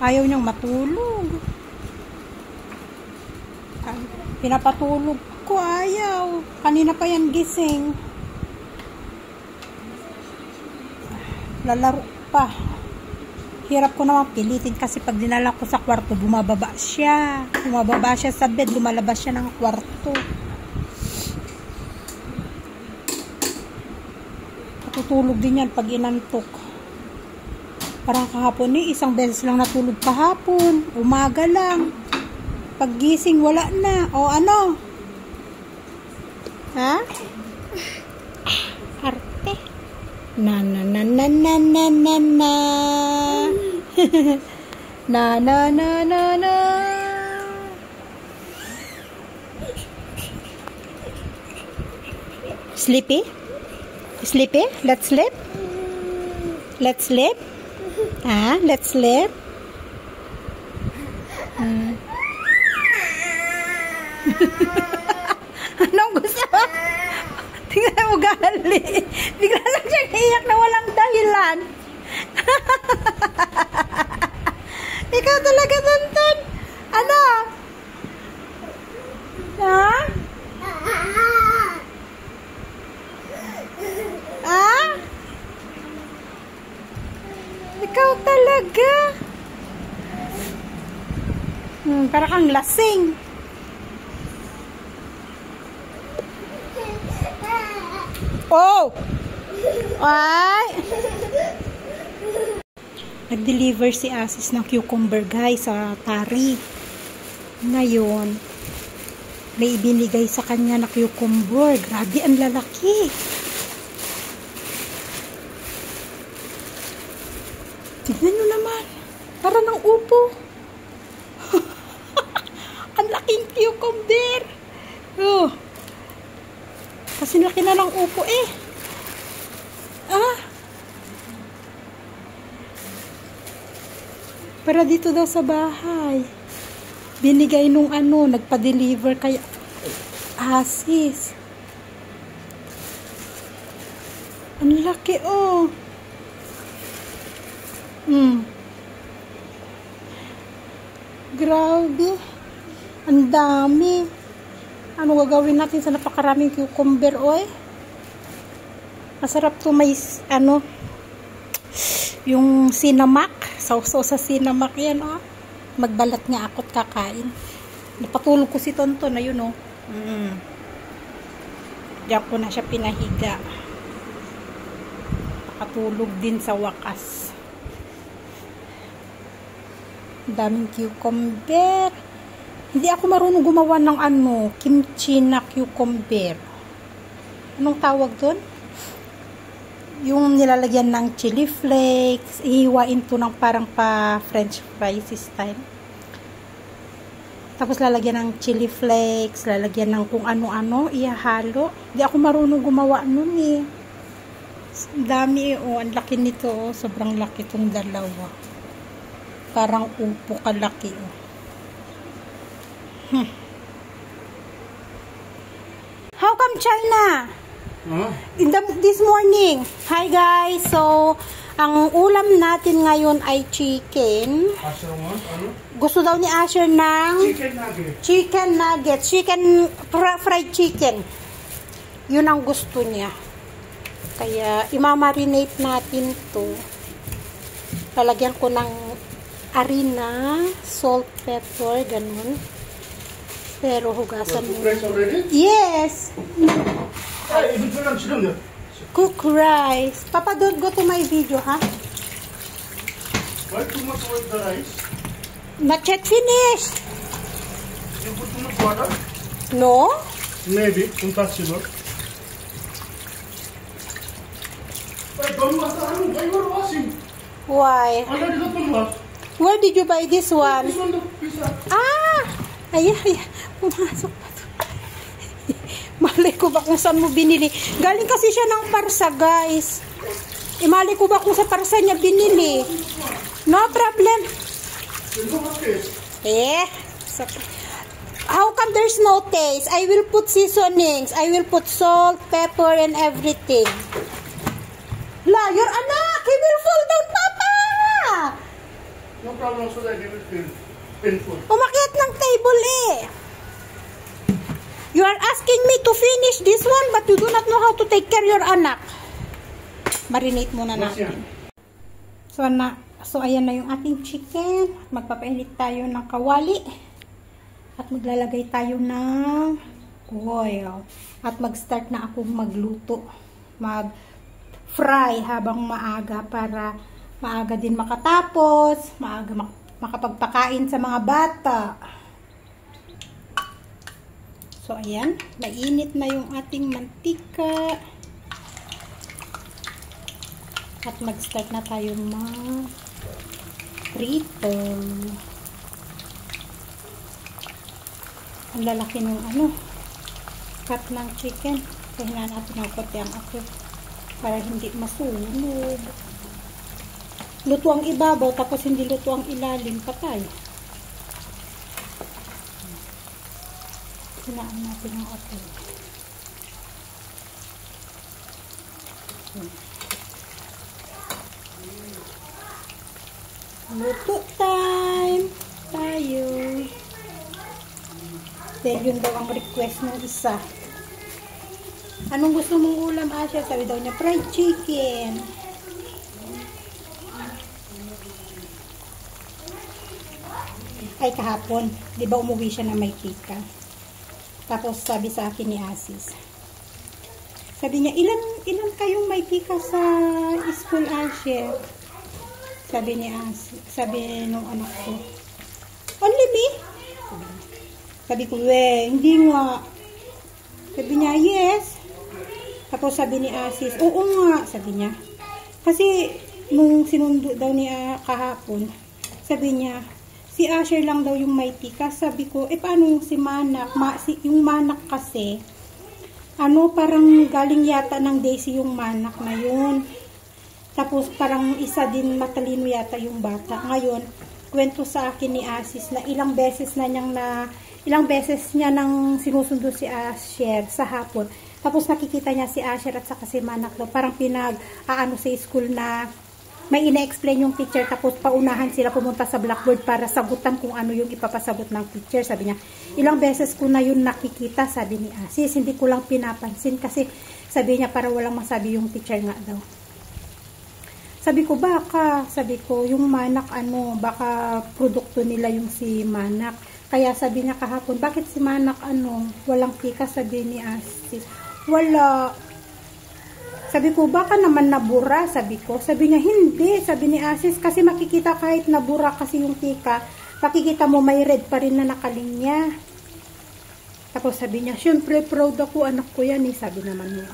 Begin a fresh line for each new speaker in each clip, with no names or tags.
Ayaw niyang matulog. Pinapatulog ko, ayaw. Kanina pa yan gising. Lalaro pa. Hirap ko naman pilitin kasi pag dinala ko sa kwarto, bumababa siya. Bumababa siya sa bed, lumalabas siya ng kwarto. Tutulog din yan pag inantok. Parang kahapon isang beses lang natulog kahapon. Umaga lang. Pag gising, wala na. O ano? Ha? Arte. Na na na na na na na na. Na na na na na. Sleepy? Sleepy? Let's sleep? Let's sleep? Ah, let's sleep? Anong gusto? Tingnan mo gali. Bigla lang siyang iyak na walang dahilan. Ikaw talaga, Tonton. Ano? Ha? Ah? Ikaw talaga. Para kang lasing. Oh! Ay! Nag-deliver si Asis ng cucumber, guys, sa Tari. Ngayon, may ibinigay sa kanya na cucumber. Grabe, ang lalaki. Tignan nyo naman. Para ng upo. Ang laking cucumber. Oh. Kasi laki na ng upo eh. Ah. Para dito daw sa bahay. Binigay nung nagpa-deliver kay Asis. Ang laki oh. Grabe. Ang dami. Ano gagawin natin sa napakaraming cucumber, oy? Masarap to, may yung sinamak. Sausaw sa sinamak yan, oh. Magbalat nga ako't kakain. Napatulog ko si Tonton na yun, oh. Diyan ko na siya pinahiga. Nakatulog din sa wakas. Daming cucumber. Hindi ako marunong gumawa ng kimchi na cucumber. Anong tawag doon? Yung nilalagyan ng chili flakes, ihiwain to ng parang pa french fries style. Tapos lalagyan ng chili flakes, lalagyan ng kung ano-ano, ihahalo. Hindi ako marunong gumawa nun eh. Ang dami oh, ang laki nito oh, sobrang laki tong dalawa. Parang upo kalaki oh. How come China? This morning. Hi guys. So, ang ulam natin ngayon ay chicken. Gusto daw ni Asher ng chicken nuggets. Chicken fried chicken. Yun ang gusto niya. Kaya, imamarinate natin to. Lalagyan ko ng harina, salt, pepper, ganun. Pero hugasan mo. Yes. Cook rice. Papa, don't go to my video, ha?
Why too much with the rice?
Not yet finished.
You put too much water?
No.
Maybe. Impossible. Why don't why you are washing?
Why?
Already got one wash.
Where did you buy this one?
This one the pizza.
Ah! Ayan. Pumasok pa to. Malay ko ba kung saan mo binili? Galing kasi siya ng parsa, guys. Malay ko ba kung sa parsa niya binili? No problem. Eh. How come there's no taste? I will put seasonings. I will put salt, pepper, and everything. La, your anak! He will fall down, Papa!
No problem, so that he will feel painful.
Umakyat ng table eh. You are asking me to finish this one but you do not know how to take care your anak. Marinate muna natin. So ayan na yung ating chicken. Magpapainit tayo ng kawali. At maglalagay tayo ng oil. At mag-start na akong magluto. Mag-fry habang maaga para maaga din makatapos. Maaga makapagpakain sa mga bata. So ayan, mainit na yung ating mantika. At mag-start na tayo mag-prito. Ang lalaki ng cut ng chicken. Kaya natin ang kote ang ako para hindi masunog. Luto ang ibabaw tapos hindi luto ang ilalim, patay. Hinaan natin ang apoy. Luto time tayo. Dahil yun daw ang request ng isa. Anong gusto mong ulam, Asya? Sabi daw niya, fried chicken. Ay, kahapon. Di ba umuwi siya na may chika? Tapos sabi sa akin ni Asis. Sabi niya, ilan kayong may chika sa school, Asya? Sabi ni Asis. Sabi nung anak ko. Only me? Sabi ko, hindi nga. Sabi niya, yes. Tapos sabi ni Asis, oo nga. Sabi niya. Kasi, nung sinundo daw niya kahapon, sabi niya, si Asher lang daw yung may tika. Sabi ko, paano yung si Manak? Yung Manak kasi, parang galing yata ng Daisy yung Manak na yun. Tapos, parang isa din matalino yata yung bata. Ngayon, kwento sa akin ni Asis na ilang beses niya nang sinusundo si Asher sa hapon. Tapos nakikita niya si Asher at saka si Manak daw. Parang sa school na may ina-explain yung teacher. Tapos paunahan sila pumunta sa blackboard para sagutan kung ano yung ipapasagot ng teacher. Sabi niya, ilang beses ko na yun nakikita, sabi ni Asis. Hindi ko lang pinapansin kasi sabi niya para walang masabi yung teacher nga daw. Sabi ko, yung Manak, baka produkto nila yung si Manak. Kaya sabi niya kahapon, bakit si Manak, walang tika, sabi ni Asis. Wala. Sabi ko, baka naman nabura, sabi ko. Sabi niya, hindi, sabi ni Asis, kasi makikita kahit nabura kasi yung tika, makikita mo may red pa rin na nakalinya. Tapos sabi niya, syempre proud ako, anak ko yan, sabi naman yung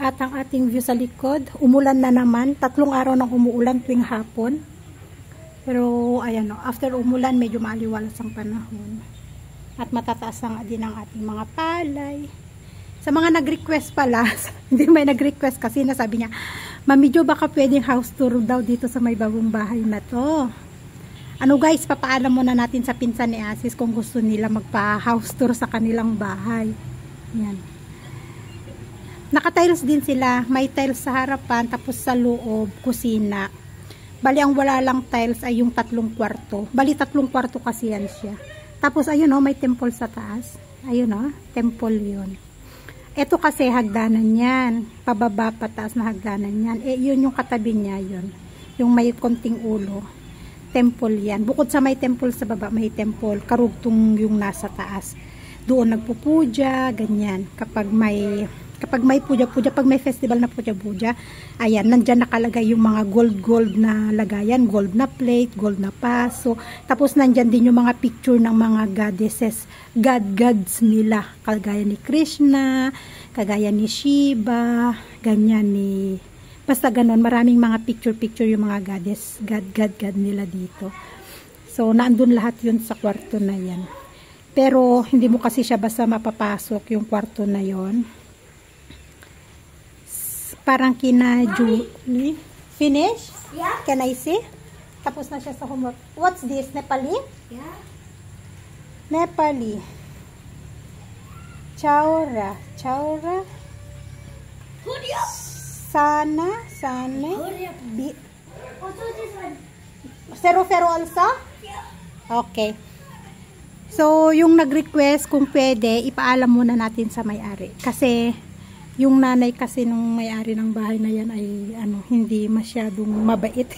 At ang ating view sa likod, umulan na naman. 3 araw nang umuulan tuwing hapon. Pero, ayan after umulan, medyo maaliwalas ang panahon. At matataas ang din ang ating mga palay. Sa mga nag-request pala, hindi may nag-request kasi nasabi niya, Mami Jo, baka pwedeng house tour daw dito sa may bagong bahay na to. Guys, papaalam muna natin sa pinsan ni Asis kung gusto nila magpa-house tour sa kanilang bahay. Yan. Naka-tiles din sila. May tiles sa harapan, tapos sa loob, kusina. Bali, ang wala lang tiles ay yung 3 kwarto. Bali, 3 kwarto kasi yan siya. Tapos, ayun may temple sa taas. Ayun temple yun. Ito kasi hagdanan yan. Pababa, pataas na hagdanan yan. Yun yung katabi niya yun. Yung may konting ulo. Temple yan. Bukod sa may temple sa baba, may temple. Karugtong yung nasa taas. Doon nagpupuja, ganyan. Kapag may puja-puja, pag may festival na puja-puja, ayan, nandyan nakalagay yung mga gold na lagayan, gold na plate, gold na paso, tapos nandyan din yung mga picture ng mga goddesses, gods nila, kagaya ni Krishna, kagaya ni Shiva, ganyan basta ganon, maraming mga picture yung mga goddess, god nila dito. So, naandun lahat yun sa kwarto na yan. Pero, hindi mo kasi siya basta mapapasok yung kwarto na yon. Parang kina Julie. Finish?
Yeah.
Can I see? Tapos na siya sa homework. What's this? Nepali?
Yeah.
Nepali. Chaura. Sana.
Hurry up. Also this one.
00 also? Okay. So, yung nag-request kung pwede, ipaalam muna natin sa may-ari. Kasi, yung nanay kasi nung may-ari ng bahay na yan ay hindi masyadong mabait.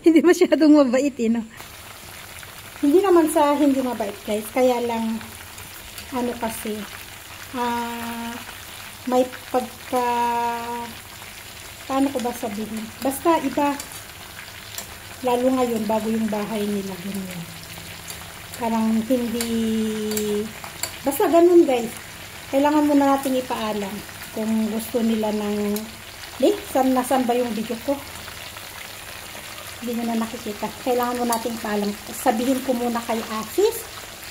Hindi masyadong mabait, no? Hindi naman sa hindi mabait, guys. Kaya lang, kasi, may pagka, paano ko ba sabihin? Basta iba, lalo ngayon, bago yung bahay nila, ganyan. Parang hindi, basta ganun, guys. Kailangan muna natin ipaalam kung gusto nila ng, saan ba yung video ko? Hindi nyo na nakikita. Kailangan mo natin ipaalam. Sabihin ko muna kay Asis,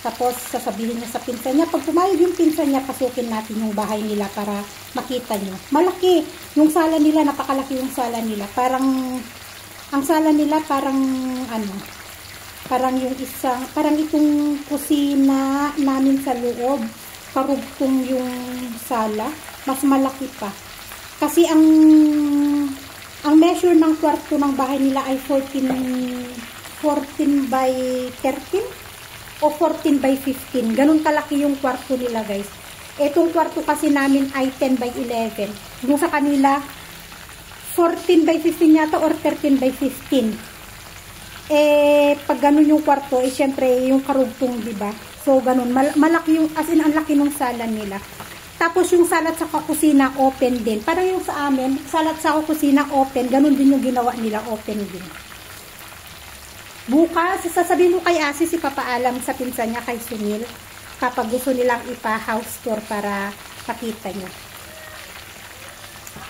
tapos sasabihin niya sa pinsan niya. Pag pumayag yung pinsan niya, pasukin natin yung bahay nila para makita nyo. Malaki. Yung sala nila, napakalaki yung sala nila. Parang, ang sala nila parang, parang yung parang itong kusina namin sa loob, karugtong yung sala, mas malaki pa. Kasi ang measure ng kwarto ng bahay nila ay 14 by 13 o 14 by 15. Ganun kalaki yung kwarto nila, guys. Etong kwarto kasi namin ay 10 by 11. Yung sa kanila, 14 by 15 yata or 13 by 15. Pag ganun yung kwarto, syempre, yung karugtong, diba? So, ganun. Malaki yung, as in, ang laki ng sala nila. Tapos, yung salat sa kusina, open din. Parang yung sa amin, salat sa kusina, open. Ganun din yung ginawa nila, open din. Bukas, sasabihin mo kay Asis, ipapaalam sa pinsan niya, kay Sunil, kapag gusto nilang ipa-house tour para pakita niya.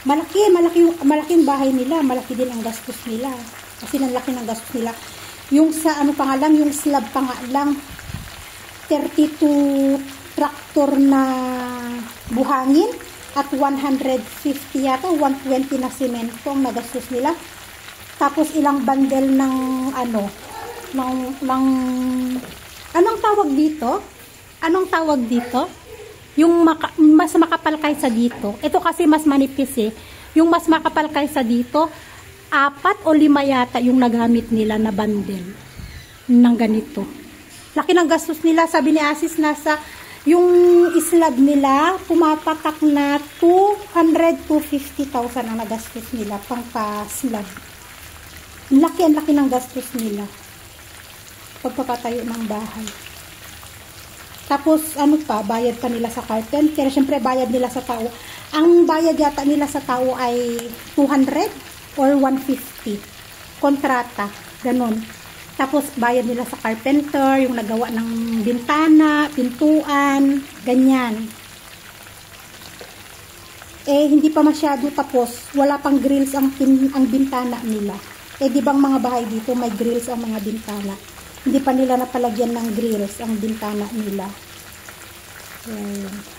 Malaking bahay nila. Malaki din ang gastos nila. Kasi ang laki ng gastos nila. Yung sa yung slab pa nga lang, 32 traktor na buhangin at 150 yata, 120 na semento ang nagastos nila. Tapos ilang bundle ng anong tawag dito? Anong tawag dito? Yung mas makapal kaysa dito. Ito kasi mas manipis eh. Yung mas makapal kaysa dito, 4 o 5 yata yung nagamit nila na bundle ng ganito. Laki ng gastos nila. Sabi ni Asis, yung slab nila, pumapatak na 200 to 50,000 ang nagastos nila pang pa-slab. Ang laki ng gastos nila pagpapatayo ng bahay. Tapos, bayad pa nila sa carpenter. Siyempre, bayad nila sa tao. Ang bayad yata nila sa tao ay 200 or 150. Kontrata. Ganon. Tapos, bayad nila sa carpenter, yung nagawa ng bintana, pintuan, ganyan. Hindi pa masyado tapos. Wala pang grills ang bintana nila. Di bang mga bahay dito, may grills ang mga bintana. Hindi pa nila napalagyan ng grills ang bintana nila. Ayan.